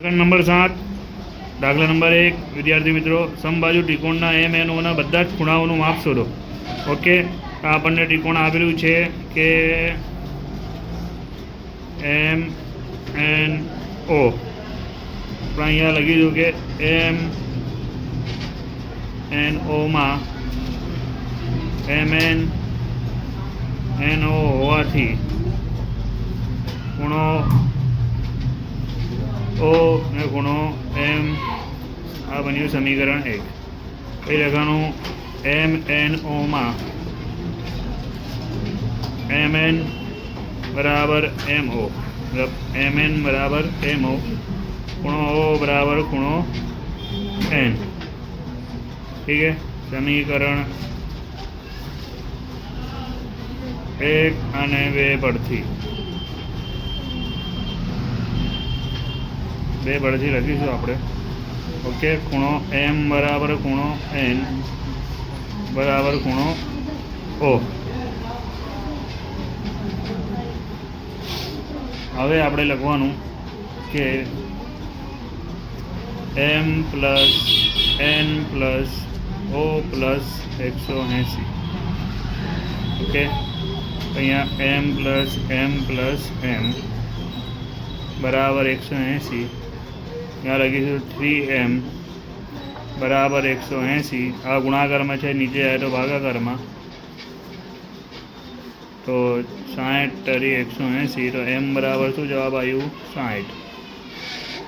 પ્રકરણ નંબર 7 દાખલા નંબર 1 વિદ્યાર્થી મિત્રો સમબાજુ ત્રિકોણના એમ એન ઓના બધા જ ખૂણાઓનું માપ શોધો. ઓકે, આપણને ત્રિકોણ આપેલું છે કે એમ એન ઓ. આપણે અહીંયા લખીશું કે એમ એન ઓમાં એમ એન ઓ હોવાથી ખૂણો ઓ ને ખૂણો એમ, આ બન્યું સમીકરણ 1. એ લખવાનું એમ એન ઓમાં એમ એન બરાબર એમ ઓ, મતલબ એમ એન બરાબર એમ ઓ, ખૂણો ઓ બરાબર ખૂણો એન. ठीक है, समीकरण 1 અને 2 પરથી લખીશું આપણે. ઓકે, ખૂણો એમ બરાબર ખૂણો એન બરાબર ખૂણો ઓ. હવે આપણે લખવાનું કે M plus N plus O plus 180. Okay, અહીંયા એમ પ્લસ એમ બરાબર 180. ત્યાં લખીશું 3m બરાબર 180. આ ગુણાકારમાં છે, નીચે જાય તો ભાગાકારમાં. તો 60 તરી 180, તો એમ બરાબર શું જવાબ આવ્યું? 60.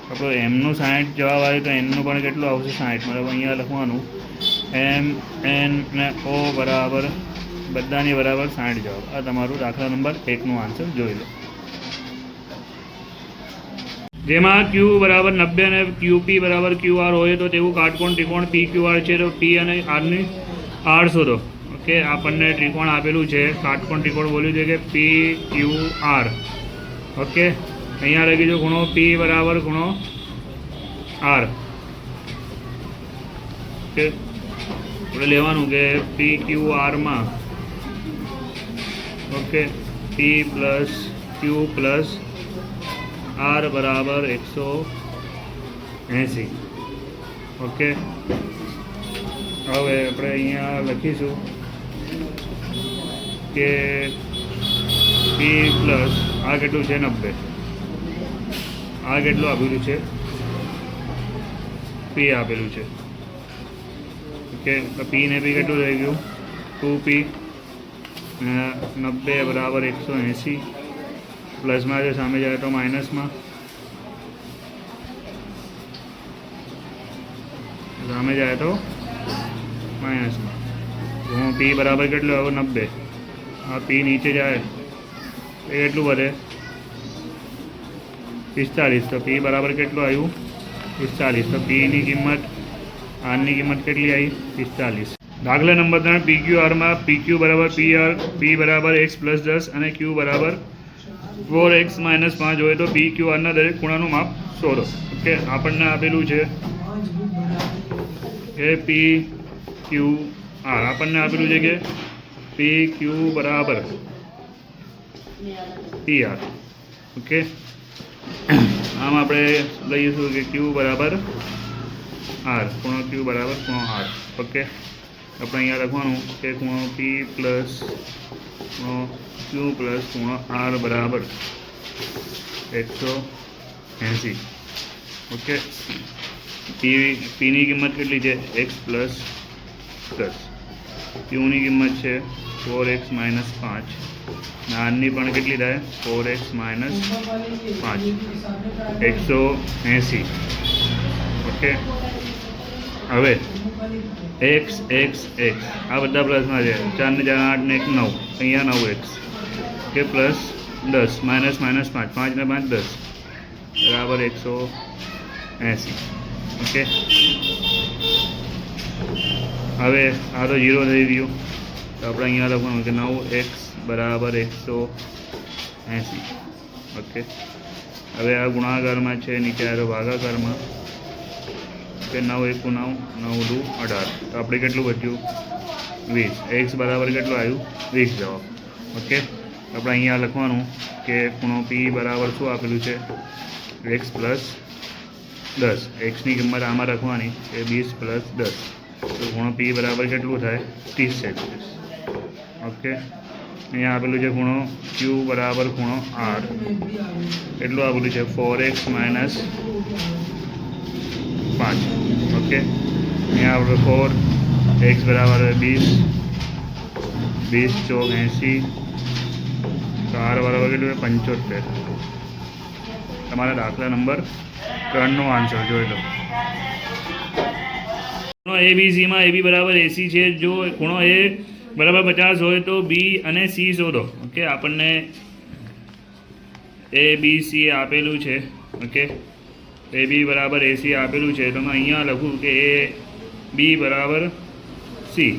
આપણો એમનું 60 જવાબ આવ્યું, તો એનનું પણ કેટલું આવશે? 60. મતલબ અહીંયા લખવાનું એમ એન ને ઓ બરાબર બધાની બરાબર 60 જવાબ. આ તમારું દાખલા નંબર 1નું આન્સર જોઈ લો. જેમાં ક્યુ બરાબર 90 અને ક્યુપી બરાબર ક્યુઆર હોય તો તેવું કાટકોણ ત્રિકોણ પી ક્યુઆર છે. તો પી અને આરની આર શોધો. ઓકે, આપણને ત્રિકોણ આપેલું છે, કાટકોણ ત્રિકોણ બોલ્યું છે કે પી ક્યુ આર. ઓકે, અહીંયા લખી દો ખૂણો પી બરાબર ખૂણો આર. ઓકે, આપણે લેવાનું કે પી ક્યુ આરમાં ઓકે પી પ્લસ ક્યુ પ્લસ આર બરાબર 180. ઓકે, હવે આપણે અહીંયા લખીશું કે પી પ્લસ આ કેટલું છે? 90. આ કેટલું આપેલું છે? પી આપેલું છે. ઓકે, પી ને પી કેટલું થઈ ગયું? 2p. 90 બરાબર 180. પ્લસમાં છે, સામે જાય તો માઇનસમાં. સામે જાય તો માઇનસમાં. હું પી બરાબર કેટલું આવ્યું? 90. આ પી નીચે જાય એ કેટલું વધે? 45. તો પી બરાબર કેટલું આવ્યું? 45. તો પીની કિંમત આરની કિંમત કેટલી આવી? 45. દાખલા નંબર 3 પી ક્યુ આરમાં પી ક્યુ બરાબર પી બરાબર x પ્લસ 10 અને ક્યુ બરાબર 4x માઇનસ 5 હોય તો પી ક્યુ આરના દરેક ખૂણાનું માપ શોધો. ઓકે, આપણને આપેલું છે કે પી ક્યુ આર. આપણને આપેલું છે કે પી ક્યુ બરાબર પી આર. ઓકે, આમ આપણે લઈશું કે ક્યુ બરાબર આર, ખૂણો ક્યુ બરાબર ખૂણો આર. ઓકે, આપણે અહીંયા લખવાનું કે ખૂણો પી પ્લસ ખૂણો ક્યુ પ્લસ ખૂણો આર બરાબર 180. ઓકે, પીની કિંમત કેટલી છે? x plus 10. ક્યુની કિંમત છે 4x માઇનસ 5. આરની પણ કેટલી થાય? 4x minus 5, 180. ઓકે, હવે x x x આ બધા પ્લસમાં છે. 4 ને 4 8 ને 1 9. અહીંયા 9x. ઓકે, પ્લસ 10 માઇનસ 5 5 ને 5 10 બરાબર 180. ઓકે, હવે આ તો 0 થઈ ગયું. તો આપણે અહીંયા લખવાનું કે 9x બરાબર 180. ઓકે, હવે આ ગુણાકારમાં છે, નીચે આવ્યો ભાગાકારમાં. કે 9 1 9 9 2 18. તો આપણે કેટલું બચ્યું? 20. x બરાબર કેટલું આવ્યું? 20 જવાબ. ઓકે, આપણે અહીંયા લખવાનું કે ખૂણો પી બરાબર શું આપેલું છે? x plus 10. એક્સની કિંમત આમાં રાખવાની એ 20 પ્લસ 10. તો ખૂણો પી બરાબર કેટલું થાય 30 સેલ્સિયસ. ઓકે, અહીંયા આપેલું છે ખૂણો ક્યુ બરાબર ખૂણો આર એટલું આપેલું છે 4x માઇનસ 5. ઓકે, અહીંયા આપણે 4x બરાબર 20, 20 ચોક 80, તો આર બરાબર કેટલું 75. તમારા દાખલા નંબર 3નો આન્સર જોઈ લો. ખૂણો એબીસીમાં એબી બરાબર એસી છે. જો ખૂણો એ બરાબર 50 હોય તો બી અને સી શોધો. ઓકે, આપણને એ બી સી આપેલું છે. ઓકે, એ બી બરાબર એસી આપેલું છે, તો મેં અહીંયા લખું કે એ બી બરાબર સી,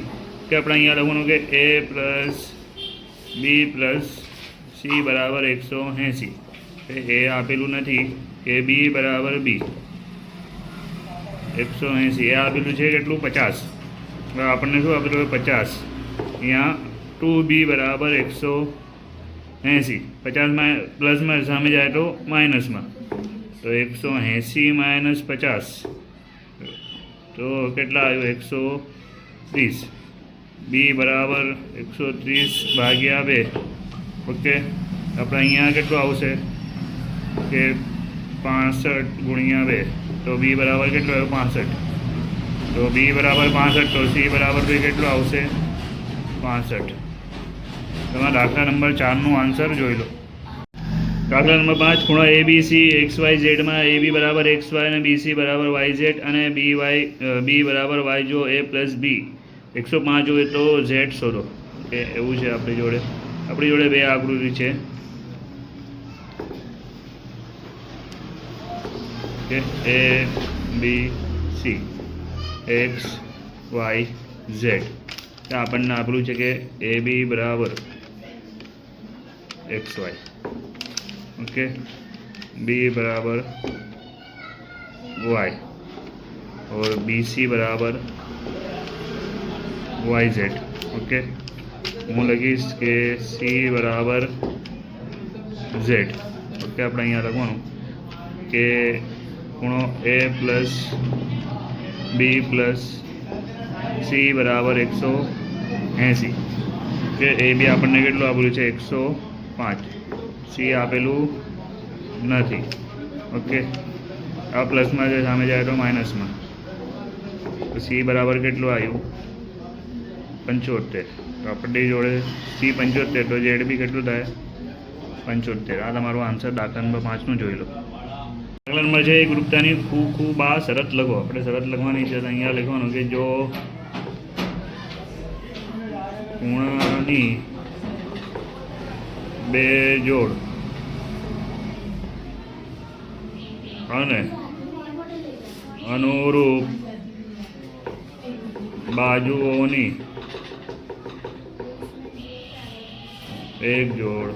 કે આપણે અહીંયા લખવાનું કે એ પ્લસ બી પ્લસ સી બરાબર 180. એ આપેલું નથી કે બી બરાબર બી 180, એ આપેલું છે કેટલું 50. આપણને શું આપેલું 50. અહીંયા 2b બરાબર 180. 50 પ્લસમાં સામે જાય તો માઇનસમાં, તો 180 માઇનસ 50 તો કેટલા આવ્યું 130. બી બરાબર 130 ભાગ્યા 2. ઓકે, આપણે અહીંયા કેટલું આવશે કે 65 ગુણ્યા 2, તો બી બરાબર કેટલું આવ્યું 65. તો બી બરાબર 65, તો સી બરાબર બી કેટલું આવશે 65. તમારા દાખલા નંબર 4નો આન્સર જોઈ લો. દાખલા નંબર 5, ખૂણો એ બી સી એક્સ વાય ઝેડમાં એ બી બરાબર એક્સ વાય અને બી સી બરાબર વાય ઝેડ અને બી બરાબર વાય. જો એ પ્લસ બી 105 હોય તો ઝેડ શોધો. કે એવું છે આપણી જોડે બે આકૃતિ છે કે A B C X Y Z. આપણને આપેલું છે કે એ બી બરાબર एक्स वाई. ओके, बी बराबर वाई और बी सी बराबर वाई जेड. ओके, हूँ लखीश के सी बराबर जेड. ओके, આપણે અહીંયા લખવાનું કે ખૂણો એ પ્લસ બી પ્લસ સી બરાબર 180. કે એ બી આપણને કેટલું આપેલું છે 105. સી આપેલું નથી. ઓકે, આ પ્લસમાં જે સામે જાય તો માઇનસમાં, તો સી બરાબર કેટલું આવ્યું 75. તો આપણી જોડે સી 75, તો જેડ બી કેટલું થાય 75. આ તમારો આન્સર દાખલા નંબર 5નું જોઈ લો. દાખલા નંબર છે એકરૂપતાની ખૂબ આ શરત લખો. આપણે શરત લખવાની છે, તો અહીંયા લખવાનું કે જો ખૂણાની બે જોડ અને અનુરૂપ બાજુઓની એક જોડ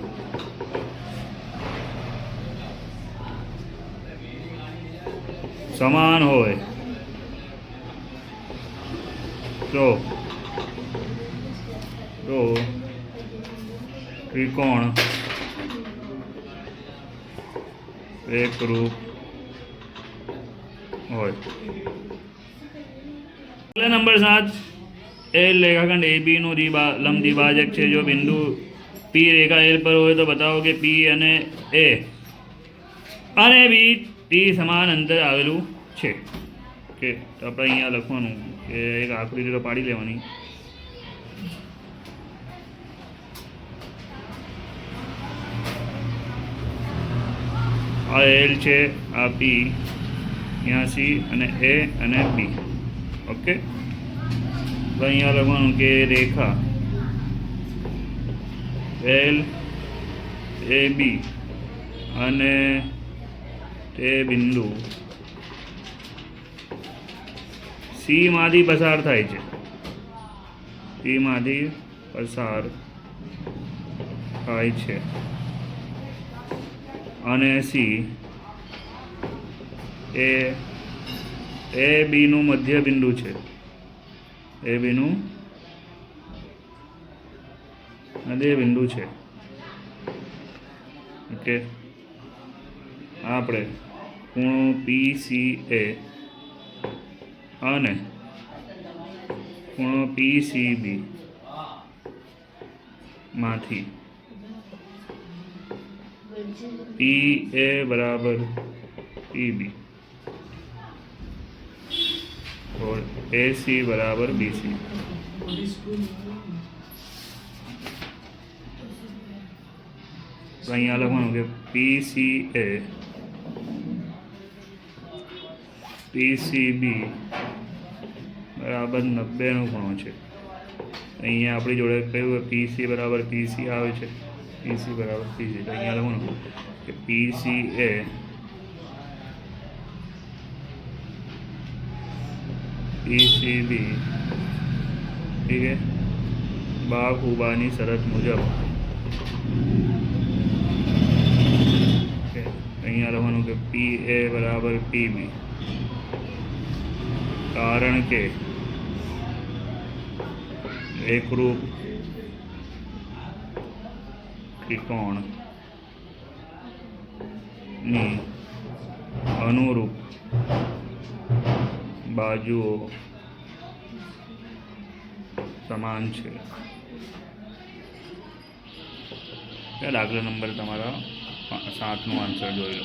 સમાન હોય તો ત્રિકોણ એકરૂપ હોય. નંબર 7, એ રેખાખંડ એ બી નું લંબ દ્વિભાજક છે. જો બિંદુ પી રેખા એલ પર હોય તો બતાવો કે પી અને એ અને બી ટી સમાન અંતર આવેલું છે. ઓકે, તો આપણે અહીંયા લખવાનું કે એક આકૃતિ તો પાડી લેવાની. આ એલ છે, આ પી, यहाँ सी અને ए અને बी. ओके, तो અહીંયા લખવાનું કે રેખા एल ए बी અને તે બિંદુ સી માંથી પસાર થાય છે. સી માંથી પસાર થાય છે અને સી એ બી નું મધ્ય બિંદુ છે. એ બી નું મધ્ય બિંદુ છે. ઓકે, આપણે ખૂણો PCA અને ખૂણો PCB માંથી PA बराबर PB और AC बराबर BC। तो अँ लखवा कि PCA PCB बराबर 90 नो खूणो है। अँ अपनी जोड़े क्यों PC बराबर PC आवे छे, PC बराबर PC। तो अँ लखवा कि PCA PCB ठीक है बाखूबानी शरत मुजब अँ लखवा कि PA बराबर PB कारण के एकरूप त्रिकोण नी अनुरूप बाजुओ समान छे। दाखला नंबर तमारा 7 नो आंसर जोई लो।